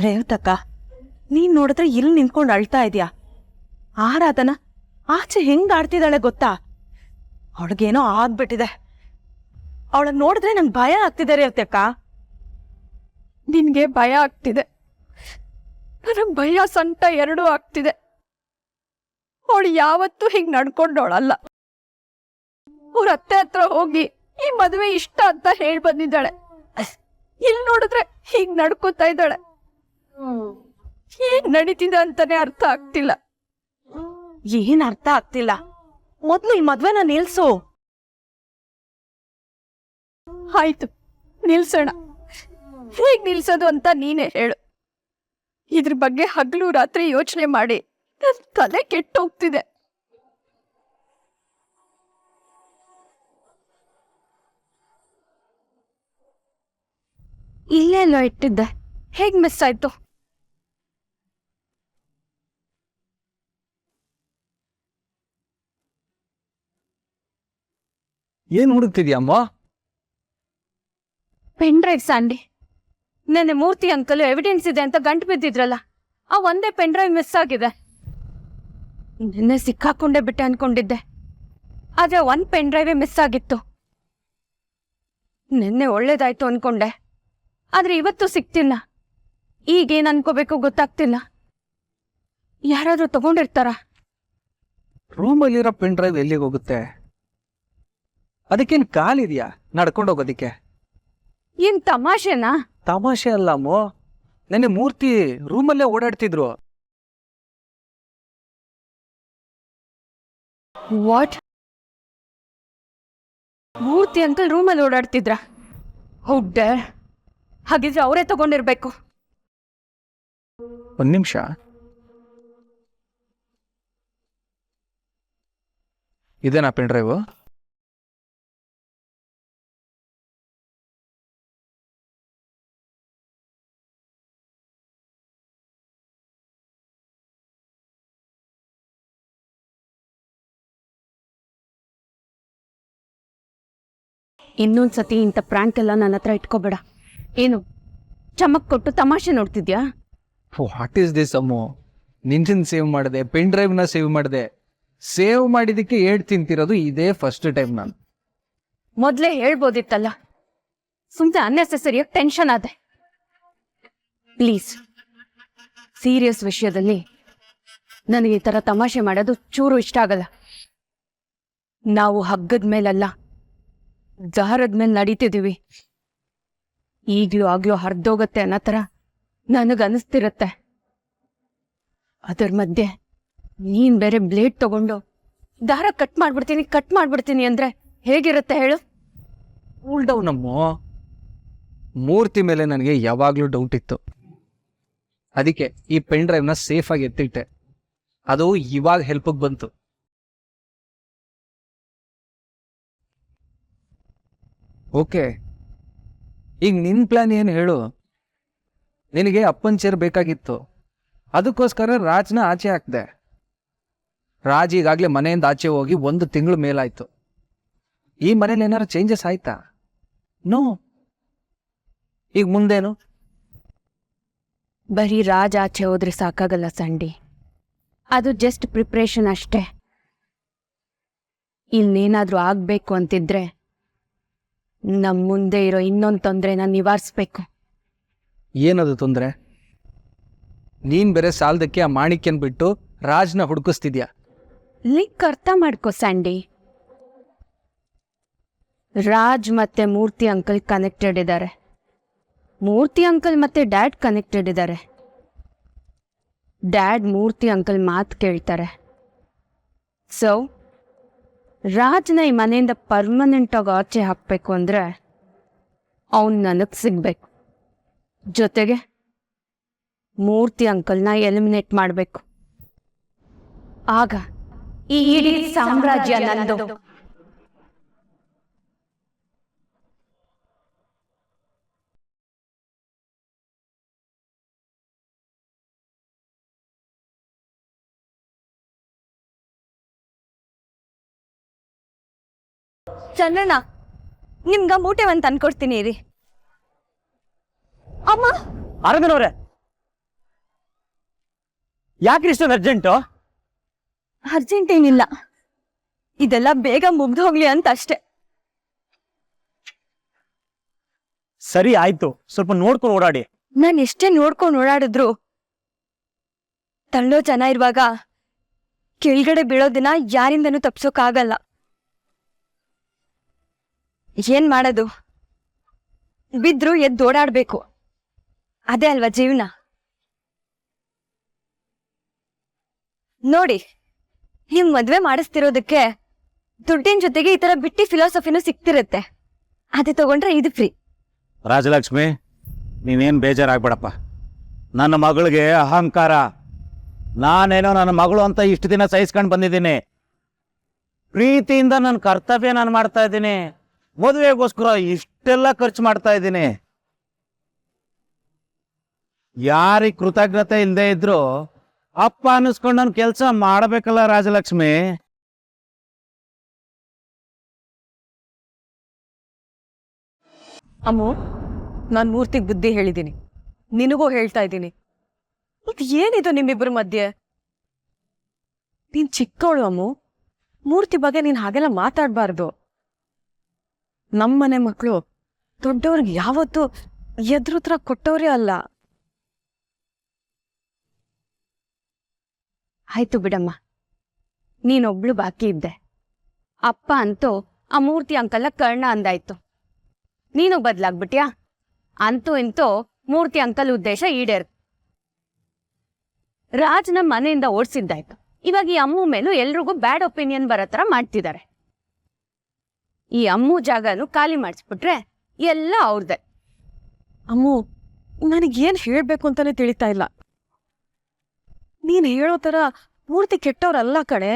ರೇವತಕ್ಕ, ನೀನ್ ನೋಡಿದ್ರೆ ಇಲ್ಲಿ ನಿಂತ್ಕೊಂಡು ಅಳ್ತಾ ಇದೀಯಾ. ಆರಾಧನ ಆಚೆ ಹೆಂಗ್ ಆಡ್ತಿದ್ದಾಳೆ ಗೊತ್ತಾ? ಅವಳಿಗೇನೋ ಆಗ್ಬಿಟ್ಟಿದೆ. ಅವಳನ್ನ ನೋಡಿದ್ರೆ ನಂಗೆ ಭಯ ಆಗ್ತಿದೆ ರೇವತಕ್ಕ. ನಿನ್ಗೆ ಭಯ ಆಗ್ತಿದೆ, ನನಗ್ ಭಯ ಸಂಟ ಎರಡೂ ಆಗ್ತಿದೆ. ಅವಳು ಯಾವತ್ತೂ ಹೀಗ್ ನಡ್ಕೊಂಡವಳಲ್ಲ. ಅವ್ರ ಅತ್ತೆ ಹತ್ರ ಹೋಗಿ ಈ ಮದುವೆ ಇಷ್ಟ ಅಂತ ಹೇಳ್ ಬಂದಿದ್ದಾಳೆ. ಇಲ್ಲಿ ನೋಡಿದ್ರೆ ಹೀಗ್ ನಡ್ಕೋತಾ ಇದ್ದಾಳೆ. ಏನ್ ನಡೀತಿದೆ ಅಂತಾನೆ ಅರ್ಥ ಆಗ್ತಿಲ್ಲ. ಏನ್ ಅರ್ಥ ಆಗ್ತಿಲ್ಲ? ಮೊದ್ಲು ಈ ಮದ್ವೆನ ನಿಲ್ಸು. ಆಯ್ತು, ನಿಲ್ಸೋಣ. ಹೇಗ್ ನಿಲ್ಸೋದು ಅಂತ ನೀನೇ ಹೇಳು. ಇದ್ರ ಬಗ್ಗೆ ಹಗಲು ರಾತ್ರಿ ಯೋಚನೆ ಮಾಡಿ ನನ್ ತಲೆ ಕೆಟ್ಟೋಗ್ತಿದೆ. ಇಲ್ಲೆಲ್ಲೋ ಇಟ್ಟಿದ್ದೆ, ಹೇಗ್ ಮಿಸ್ ಆಯ್ತು? ಏನ್ ಹುಡುಕ್ತಿದ್ಯಮ್ಮ? Pen drive Sandy. ನೆನ್ನೆ ಮೂರ್ತಿ ಅಂಕಲ್ ಎವಿಡೆನ್ಸ್ ಇದೆ ಅಂತ ಗಂಟು ಬಿದ್ದಿದ್ರಲ್ಲ, ಆ ಒಂದೇ ಪೆನ್ ಡ್ರೈವ್ ಮಿಸ್ ಆಗಿದೆ. ನಿನ್ನೆ ಸಿಕ್ಕಾಕೊಂಡೇ ಬಿಟ್ಟೆ ಅನ್ಕೊಂಡಿದ್ದೆ, ಆದ್ರೆ ಒಂದ್ ಪೆನ್ ಡ್ರೈವೇ ಮಿಸ್ ಆಗಿತ್ತು. ನಿನ್ನೆ ಒಳ್ಳೇದಾಯ್ತು ಅನ್ಕೊಂಡೆ, ಆದ್ರೆ ಇವತ್ತು ಸಿಕ್ತಿಲ್ಲ. ಈಗೇನ್ ಅನ್ಕೋಬೇಕು ಗೊತ್ತಾಗ್ತಿಲ್ಲ. ಯಾರಾದ್ರೂ ತಗೊಂಡಿರ್ತಾರ? ರೂಮಲ್ಲಿರೋ ಪೆನ್ ಡ್ರೈವ್ ಎಲ್ಲಿಗೆ ಹೋಗುತ್ತೆ? ಅದಕ್ಕೇನ್ ಕಾಲಿದ್ಯಾ ನಡ್ಕೊಂಡು ಹೋಗೋದಿಕ್ಕೆ? ಏನ್ ತಮಾಷೆನಾ? ತಮಾಷೆ ಅಲ್ಲಮ್ಮೋ, ನೆನ್ನೆ ಮೂರ್ತಿ ರೂಮಲ್ಲೇ ಓಡಾಡ್ತಿದ್ರು. ವಾಟ್? ಮೂರ್ತಿ ಅಂಕಲ್ ರೂಮಲ್ಲಿ ಓಡಾಡ್ತಿದ್ರ? ಹೌದೇ? ಹಾಗಿದ್ರೆ ಅವರೇ ತಗೊಂಡಿರ್ಬೇಕು. ಒಂದ್ ನಿಮಿಷ. ಇದೇನಾ ಪೆನ್ ಡ್ರೈವ್? ಇನ್ನೊಂದ್ಸತಿ ಇಂಥ ಪ್ರ್ಯಾಂಕ್ ಎಲ್ಲ ನನ್ನ ಹತ್ರ ಇಟ್ಕೋಬೇಡ. ಏನು ಚಮಕ್ ಕೊಟ್ಟು ತಮಾಷೆ ನೋಡ್ತಿದ್ಯಾ? What is this Ammu? ನಿಂತಿನ ಸೇವ್ ಮಾಡಿದೆ, ಪೆನ್ ಡ್ರೈವ್ನ ಸೇವ್ ಮಾಡಿದೆ. ಸೇವ್ ಮಾಡಿದಕ್ಕೆ ಏಡ್ ತಿಂತಿರೋದು ಇದೇ ಫಸ್ಟ್ ಟೈಮ್ ನಾನು. ಮೊದ್ಲೇ ಹೇಳ್ಬೋದಿತ್ತಲ್ಲ. ಸುಮ್ಮನೆ ಅನ್ನೆಸೆಸರಿಯಾಗಿ ಟೆನ್ಷನ್ ಆದೆ. ಪ್ಲೀಸ್, ಸೀರಿಯಸ್ ವಿಷಯದಲ್ಲಿ ನನಗೆ ಈ ಥರ ತಮಾಷೆ ಮಾಡೋದು ಚೂರು ಇಷ್ಟ ಆಗಲ್ಲ. ನಾವು ಹಗ್ಗದ ಮೇಲಲ್ಲ, ದಾರದ ಮೇಲೆ ನಡೀತಿದ್ದೀವಿ. ಈಗ್ಲೂ ಆಗ್ಲೂ ಹರಿದೋಗತ್ತೆ ಅನ್ನೋ ಥರ ನನಗನ್ನಿಸ್ತಿರತ್ತೆ. ಅದರ ಮಧ್ಯೆ ನೀನ್ ಬೇರೆ ಬ್ಲೇಡ್ ತಗೊಂಡು ದಾರ ಕಟ್ ಮಾಡ್ಬಿಡ್ತೀನಿ ಅಂದ್ರೆ ಹೇಗಿರುತ್ತೆ ಹೇಳು? Cool down ಅಮ್ಮೋ. ಮೂರ್ತಿ ಮೇಲೆ ನನಗೆ ಯಾವಾಗ್ಲೂ ಡೌಟ್ ಇತ್ತು. ಅದಕ್ಕೆ ಈ ಪೆನ್ ಡ್ರೈವ್ನ ಸೇಫ್ ಆಗಿ ಎತ್ತಿಟ್ಟೆ. ಅದು ಇವಾಗ ಹೆಲ್ಪ್ಗೆ ಬಂತು. ಓಕೆ, ಈಗ ನಿನ್ ಪ್ಲಾನ್ ಏನು ಹೇಳು? ನಿನಗೆ ಅಪ್ಪನ್ ಚೇರ್ ಬೇಕಾಗಿತ್ತು, ಅದಕ್ಕೋಸ್ಕರ ರಾಜ್ನ ಆಚೆ ಹಾಕ್ದೆ. ರಾಜ್ ಈಗಾಗಲೇ ಮನೆಯಿಂದ ಆಚೆ ಹೋಗಿ 1 ತಿಂಗಳು ಮೇಲಾಯ್ತು. ಈ ಮನೇಲಿ ಏನಾರು ಚೇಂಜಸ್ ಆಯ್ತಾ? ನೋ. ಈಗ ಮುಂದೇನು? ಬರೀ ರಾಜ್ ಆಚೆ ಹೋದ್ರೆ ಸಾಕಾಗಲ್ಲ ಸಂಡಿ. ಅದು ಜಸ್ಟ್ ಪ್ರಿಪ್ರೇಷನ್ ಅಷ್ಟೇ. ಇನ್ನೇನಾದ್ರೂ ಆಗ್ಬೇಕು ಅಂತಿದ್ರೆ ನಮ್ ಮುಂದೆ ಇರೋ ಇನ್ನೊಂದು ತೊಂದ್ರೆನ ನಿವಾರಿಸ್ಬೇಕು. ಏನದು ತೊಂದರೆ? ನೀನ್ ಬೇರೆ ಸಾಲದಕ್ಕೆ ಆ ಮಾಣಿಕ್ಯನ್ ಬಿಟ್ಟು ರಾಜ್ನ ಹುಡುಕಿಸ್ತಿದ್ಯಾ. ಲಿಂಕ್ ಅರ್ಥ ಮಾಡ್ಕೋ ಸ್ಯಾಂಡಿ. ರಾಜ್ ಮತ್ತೆ ಮೂರ್ತಿ ಅಂಕಲ್ ಕನೆಕ್ಟೆಡ್ ಇದ್ದಾರೆ. ಮೂರ್ತಿ ಅಂಕಲ್ ಮತ್ತೆ ಡ್ಯಾಡ್ ಕನೆಕ್ಟೆಡ್ ಇದ್ದಾರೆ. ಡ್ಯಾಡ್ ಮೂರ್ತಿ ಅಂಕಲ್ ಮಾತು ಕೇಳ್ತಾರೆ. ಸೊ ರಾಜ್ನ ಈ ಮನೆಯಿಂದ ಪರ್ಮನೆಂಟ್ ಆಗಿ ಆಚೆ ಹಾಕ್ಬೇಕು ಅಂದ್ರೆ ಅವನ್ ನನಗ್ ಸಿಗ್ಬೇಕು. ಜೊತೆಗೆ ಮೂರ್ತಿ ಅಂಕಲ್ನ ಎಲಿಮಿನೇಟ್ ಮಾಡ್ಬೇಕು. ಆಗ ಈ ಇಡೀ ಸಾಮ್ರಾಜ್ಯ ನಂದು. ಚಂದ್ರಣ್ಣ, ನಿಮ್ಗ ಮೂಟೆ ಒಂದು ತಂದ್ಕೊಡ್ತೀನಿ ರೀ. ಅಮ್ಮ, ಆರಾಧನವ್ರೆ, ಯಾಕ್ರಿ ಇಷ್ಟೊಂದು ಅರ್ಜೆಂಟು? ಅರ್ಜೆಂಟ್ ಏನಿಲ್ಲ, ಇದೆಲ್ಲ ಬೇಗ ಮುಗ್ದು ಹೋಗ್ಲಿ ಅಂತ ಅಷ್ಟೇ. ಸರಿ ಆಯ್ತು, ಸ್ವಲ್ಪ ನೋಡ್ಕೊಂಡು ಓಡಾಡಿ. ನಾನು ಎಷ್ಟೇ ನೋಡ್ಕೊಂಡು ಓಡಾಡಿದ್ರು ತಳ್ಳೋ ಜನ ಇರುವಾಗ ಕೆಳಗಡೆ ಬೀಳೋದಿನ ಯಾರಿಂದನೂ ತಪ್ಸೋಕ್ಕಾಗಲ್ಲ. ಏನ್ ಮಾಡೋದು, ಬಿದ್ರು ಎದ್ದು ಓಡಾಡ್ಬೇಕು, ಅದೇ ಅಲ್ವಾ ಜೀವನ. ನೋಡಿ, ನೀವು ಮದ್ವೆ ಮಾಡಿಸ್ತಿರೋದಕ್ಕೆ ದುಡ್ಡಿನ ಜೊತೆಗೆ ಈ ತರ ಬಿಟ್ಟಿ ಫಿಲಾಸಫಿನೂ ಸಿಕ್ತಿರುತ್ತೆ. ಅದೇ ತಗೊಂಡ್ರೆ ಇದು ಫ್ರೀ. ರಾಜಲಕ್ಷ್ಮಿ, ನೀನೇನು ಬೇಜಾರಾಗ್ಬೇಡಪ್ಪ. ನನ್ನ ಮಗಳಿಗೆ ಅಹಂಕಾರ. ನಾನೇನೋ ನನ್ನ ಮಗಳು ಅಂತ ಇಷ್ಟು ದಿನ ಸಹಿಸ್ಕೊಂಡು ಬಂದಿದ್ದೀನಿ. ಪ್ರೀತಿಯಿಂದ ನನ್ನ ಕರ್ತವ್ಯ ನಾನು ಮಾಡ್ತಾ ಇದ್ದೀನಿ. ಮದುವೆಗೋಸ್ಕರ ಇಷ್ಟೆಲ್ಲ ಖರ್ಚು ಮಾಡ್ತಾ ಇದ್ದೀನಿ. ಯಾರಿಗೆ ಕೃತಜ್ಞತೆ ಇಲ್ಲದೆ ಇದ್ರು ಅಪ್ಪ ಅನ್ನಿಸ್ಕೊಂಡು ನಾನು ಕೆಲಸ ಮಾಡಬೇಕಲ್ಲ ರಾಜಲಕ್ಷ್ಮಿ. ಅಮ್ಮು, ನಾನು ಮೂರ್ತಿಗೆ ಬುದ್ಧಿ ಹೇಳಿದ್ದೀನಿ, ನಿನಗೂ ಹೇಳ್ತಾ ಇದ್ದೀನಿ. ಇದು ಏನಿದು ನಿಮ್ಮಿಬ್ಬರ ಮಧ್ಯೆ? ನೀನ್ ಚಿಕ್ಕವಳು ಅಮ್ಮು, ಮೂರ್ತಿ ಬಗ್ಗೆ ನೀನ್ ಹಾಗೆಲ್ಲ ಮಾತಾಡಬಾರ್ದು. ನಮ್ಮನೆ ಮಕ್ಕಳು ದೊಡ್ಡವ್ರಿಗೆ ಯಾವತ್ತೂ ಎದುರುತ್ರ ಕೊಟ್ಟವ್ರೇ ಅಲ್ಲ. ಆಯ್ತು ಬಿಡಮ್ಮ, ನೀನೊಬ್ಳು ಬಾಕಿ ಇದ್ದೆ. ಅಪ್ಪ ಅಂತೂ ಆ ಮೂರ್ತಿ ಅಂಕಲ್ನ ಕರ್ಣ ಅಂದಾಯ್ತು. ನೀನು ಬದ್ಲಾಗ್ಬಿಟ್ಯಾ? ಅಂತೂ ಇಂತೂ ಮೂರ್ತಿ ಅಂಕಲ್ ಉದ್ದೇಶ ಈಡೇರ್ತು. ರಾಜ್ನ ಮನೆಯಿಂದ ಓಡಿಸಿದ್ದಾಯ್ತು. ಇವಾಗ ಈ ಅಮ್ಮು ಮೇಲೂ ಎಲ್ರಿಗೂ ಬ್ಯಾಡ್ ಒಪಿನಿಯನ್ ಬರೋ ಥರ ಮಾಡ್ತಿದ್ದಾರೆ. ಈ ಅಮ್ಮು ಜಾಗನು ಖಾಲಿ ಮಾಡಿಸ್ಬಿಟ್ರೆ ಎಲ್ಲ ಅವ್ರದ್ದೇ. ಅಮ್ಮು, ನನಗೇನ್ ಹೇಳ್ಬೇಕು ಅಂತಾನೆ ತಿಳಿತಾ ಇಲ್ಲ. ನೀನ್ ಹೇಳೋ ತರ ಮೂರ್ತಿ ಕೆಟ್ಟವ್ರಲ್ಲ ಕಣೆ.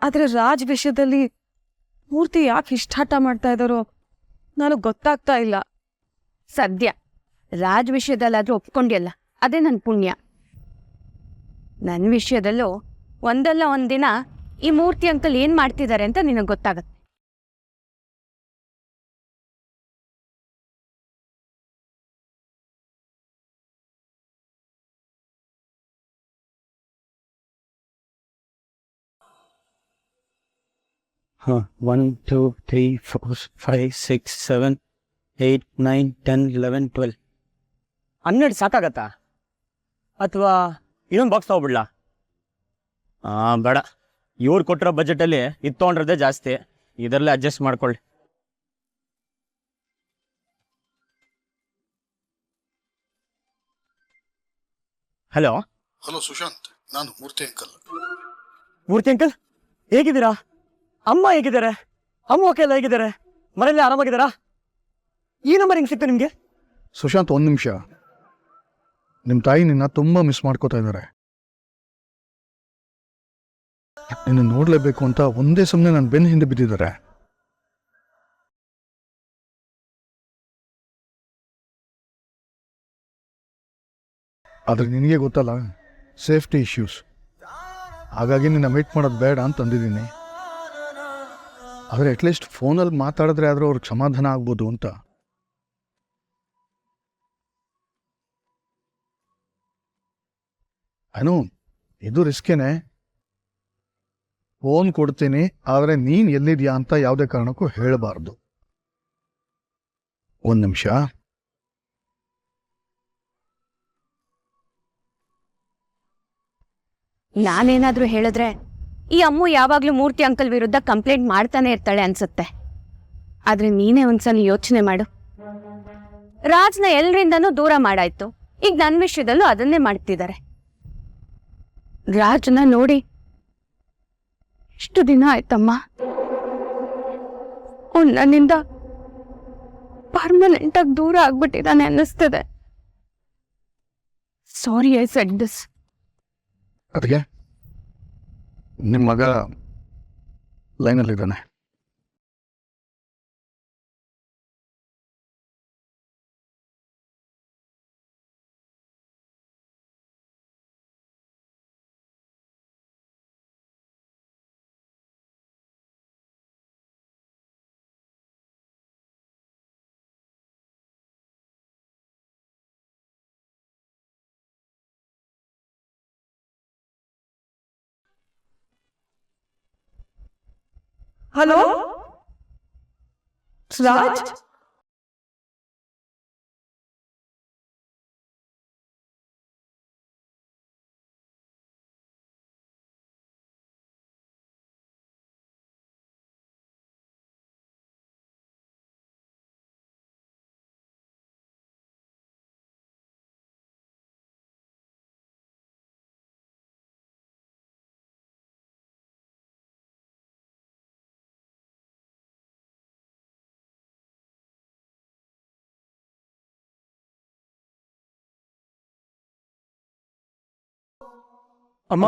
ಆದ್ರೆ ರಾಜ್ ವಿಷಯದಲ್ಲಿ ಮೂರ್ತಿ ಯಾಕೆ ಇಷ್ಟಾಟ ಮಾಡ್ತಾ ಇದ್ದಾರೋ ನನಗೆ ಗೊತ್ತಾಗ್ತಾ ಇಲ್ಲ. ಸದ್ಯ ರಾಜ್ ವಿಷಯದಲ್ಲಾದ್ರೂ ಒಪ್ಕೊಂಡಿಯಲ್ಲ, ಅದೇ ನನ್ನ ಪುಣ್ಯ. ನನ್ನ ವಿಷಯದಲ್ಲೂ ಒಂದಲ್ಲ ಒಂದಿನ ಈ ಮೂರ್ತಿ ಅಂಕಲ್ ಏನ್ ಮಾಡ್ತಿದ್ದಾರೆ ಅಂತ ನಿನಗೆ ಗೊತ್ತಾಗತ್ತೆ. ಹಾಂ, 1 2 3 4 5 6 7 8 9 10 11 12. 12 ಸಾಕಾಗತ್ತಾ? ಅಥವಾ ಇನ್ನೊಂದು ಬಾಕ್ಸ್ ತಗೊಬಿಡ್ಲಾ? ಬೇಡ, ಇವ್ರು ಕೊಟ್ಟಿರೋ ಬಜೆಟಲ್ಲಿ ಇದು ತೊಗೊಂಡ್ರದೇ ಜಾಸ್ತಿ. ಇದರಲ್ಲೇ ಅಡ್ಜಸ್ಟ್ ಮಾಡ್ಕೊಳ್ಳಿ. ಹಲೋ ಹಲೋ ಸುಶಾಂತ್, ನಾನು ಮೂರ್ತಿ ಅಂಕಲ್. ಮೂರ್ತಿ ಅಂಕಲ್, ಹೇಗಿದ್ದೀರಾ? ಅಮ್ಮ ಹೇಗಿದ್ದಾರೆ? ಅಮ್ಮ ಓಕೆ ಎಲ್ಲ ಹೇಗಿದ್ದಾರೆ? ಮನೆಯಲ್ಲಿ ಆರಾಮಾಗಿದ್ದಾರಾ? ಈ ನಂಬರ್ ಹೆಂಗೆ ಸಿಕ್ತು ನಿಮಗೆ? ಸುಶಾಂತ್, ಒಂದು ನಿಮಿಷ. ನಿಮ್ಮ ತಾಯಿ ನಿನ್ನ ತುಂಬ ಮಿಸ್ ಮಾಡ್ಕೋತಾ ಇದ್ದಾರೆ. ನಿನ್ನ ನೋಡಲೇಬೇಕು ಅಂತ ಒಂದೇ ಸಮನೆ ನನ್ನ ಬೆನ್ನ ಹಿಂದೆ ಬಿದ್ದಿದ್ದಾರೆ. ಆದರೆ ನಿನಗೆ ಗೊತ್ತಲ್ಲ, ಸೇಫ್ಟಿ ಇಶ್ಯೂಸ್. ಹಾಗಾಗಿ ನಿನ್ನ ಮೀಟ್ ಮಾಡೋದು ಬೇಡ ಅಂತ ಅಂದಿದ್ದೀನಿ. ಆದರೆ ಅಟ್ಲೀಸ್ಟ್ ಫೋನಲ್ಲಿ ಮಾತಾಡಿದ್ರೆ ಆದರೂ ಅವ್ರಿಗೆ ಸಮಾಧಾನ ಆಗ್ಬೋದು ಅಂತ. ಅನು, ಇದು ರಿಸ್ಕೇನೆ. ಫೋನ್ ಕೊಡ್ತೀನಿ, ಆದರೆ ನೀನು ಎಲ್ಲಿದ್ಯಾ ಅಂತ ಯಾವುದೇ ಕಾರಣಕ್ಕೂ ಹೇಳಬಾರ್ದು. ಒಂದು ನಿಮಿಷ. ನಾನೇನಾದ್ರೂ ಹೇಳಿದ್ರೆ ಈ ಅಮ್ಮು ಯಾವಾಗ್ಲೂ ಮೂರ್ತಿ ಅಂಕಲ್ ವಿರುದ್ಧ ಕಂಪ್ಲೇಂಟ್ ಮಾಡ್ತಾನೆ ಇರ್ತಾಳೆ ಅನ್ಸುತ್ತೆ. ಆದ್ರೆ ನೀನೇ ಒಂದ್ಸಲ ಯೋಚನೆ ಮಾಡು. ರಾಜ್ನ ಎಲ್ರಿಂದನೂ ದೂರ ಮಾಡಾಯ್ತು, ಈಗ ನನ್ನ ವಿಷಯದಲ್ಲೂ ಅದನ್ನೇ ಮಾಡ್ತಿದ್ದಾರೆ. ರಾಜ್ನ ನೋಡಿ ಇಷ್ಟು ದಿನ ಆಯ್ತಮ್ಮ, ಅವ್ನು ನನ್ನಿಂದ ಪರ್ಮನೆಂಟ್ ಆಗಿ ದೂರ ಆಗ್ಬಿಟ್ಟಿದ್ದಾನೆ ಅನ್ನಿಸ್ತದೆ. Sorry I said this. ಅದಕ್ಕೆ ನಿಮ್ಮ ಮಗ ಲೈನಲ್ಲಿದ್ದಾನೆ. ಹಲೋ ರಾಜ್, ಅಮ್ಮ,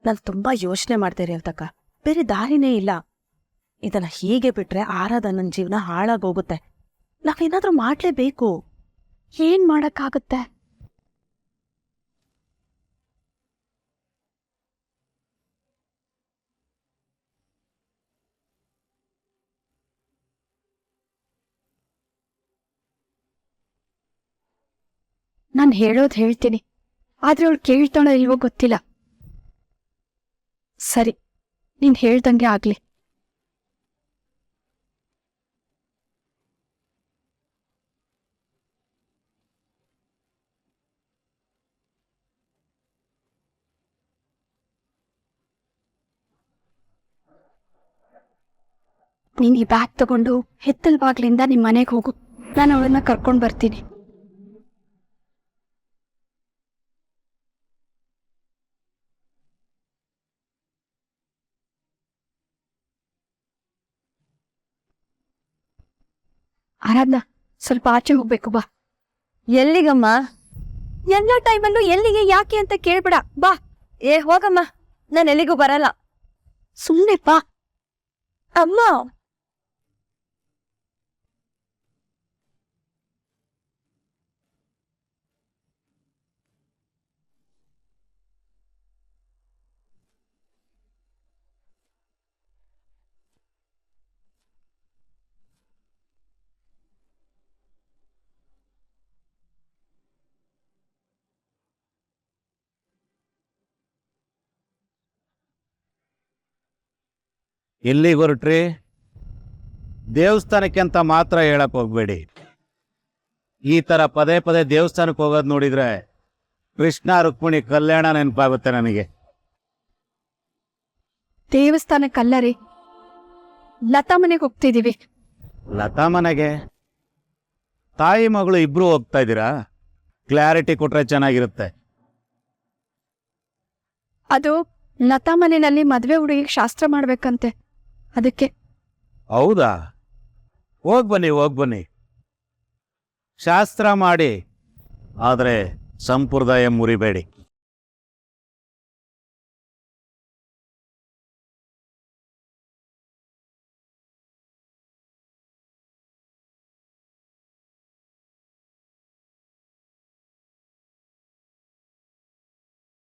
ನಾನು ತುಂಬಾ ಯೋಚನೆ ಮಾಡ್ದೆ ರೇವತಕ್ಕ. ಬೇರೆ ದಾರಿನೇ ಇಲ್ಲ. ಇದನ್ನ ಹೀಗೆ ಬಿಟ್ರೆ ಆರಾಧನನ್ ಜೀವನ ಹಾಳಾಗೋಗುತ್ತೆ. ನಾವೇನಾದ್ರೂ ಮಾಡ್ಲೇಬೇಕು. ಏನ್ ಮಾಡಕ್ಕಾಗುತ್ತೆ? ನಾನು ಹೇಳೋದು ಹೇಳ್ತೀನಿ, ಆದ್ರೆ ಅವಳು ಕೇಳ್ತಾಳೋ ಇಲ್ವೋ ಗೊತ್ತಿಲ್ಲ. ಸರಿ, ನೀನ್ ಹೇಳ್ದಂಗೆ ಆಗ್ಲಿ. ನೀನ್ ಈ ಬ್ಯಾಗ್ ತಗೊಂಡು ಹಿತ್ತಲ್ ಬಾಗ್ಲಿಂದ ನಿಮ್ ಮನೆಗೆ ಹೋಗು. ನಾನು ಅವಳನ್ನ ಕರ್ಕೊಂಡ್ ಬರ್ತೀನಿ. ಆರಾಧ್ನಾ, ಸ್ವಲ್ಪ ಆಚೆ ಹೋಗ್ಬೇಕು ಬಾ. ಎಲ್ಲಿಗಮ್ಮ? ಎಲ್ಲ ಟೈಮಲ್ಲೂ ಎಲ್ಲಿಗೆ ಯಾಕೆ ಅಂತ ಕೇಳ್ಬೇಡ, ಬಾ. ಏ ಹೋಗಮ್ಮ, ನಾನು ಎಲ್ಲಿಗೂ ಬರಲ್ಲ. ಸುಮ್ನೆ ಬಾ. ಅಮ್ಮ, ಎಲ್ಲಿಗೆ ಹೊರಟ್ರಿ? ದೇವಸ್ಥಾನಕ್ಕೆ ಅಂತ ಮಾತ್ರ ಹೇಳಕ್ ಹೋಗ್ಬೇಡಿ. ಈ ಥರ ಪದೇ ಪದೇ ದೇವಸ್ಥಾನಕ್ಕೆ ಹೋಗೋದು ನೋಡಿದ್ರೆ ಕೃಷ್ಣ ರುಕ್ಮಿಣಿ ಕಲ್ಯಾಣ ನೆನಪಾಗುತ್ತೆ ನನಗೆ. ದೇವಸ್ಥಾನಕ್ಕಲ್ಲ ರೀ, ಲತಾ ಮನೆಗೆ ಹೋಗ್ತಿದೀವಿ. ಲತಾ ಮನೆಗೆ? ತಾಯಿ ಮಗಳು ಇಬ್ರು ಹೋಗ್ತಾ ಇದ್ದೀರಾ? ಕ್ಲಾರಿಟಿ ಕೊಟ್ರೆ ಚೆನ್ನಾಗಿರುತ್ತೆ. ಅದು ಲತಾ ಮನೆಯಲ್ಲಿ ಮದ್ವೆ ಹುಡುಗಿಗೆ ಶಾಸ್ತ್ರ ಮಾಡ್ಬೇಕಂತೆ, ಅದಕ್ಕೆ. ಹೌದಾ? ಹೋಗ್ಬನ್ನಿ. ಶಾಸ್ತ್ರ ಮಾಡಿ, ಆದರೆ ಸಂಪ್ರದಾಯ ಮುರಿಬೇಡಿ.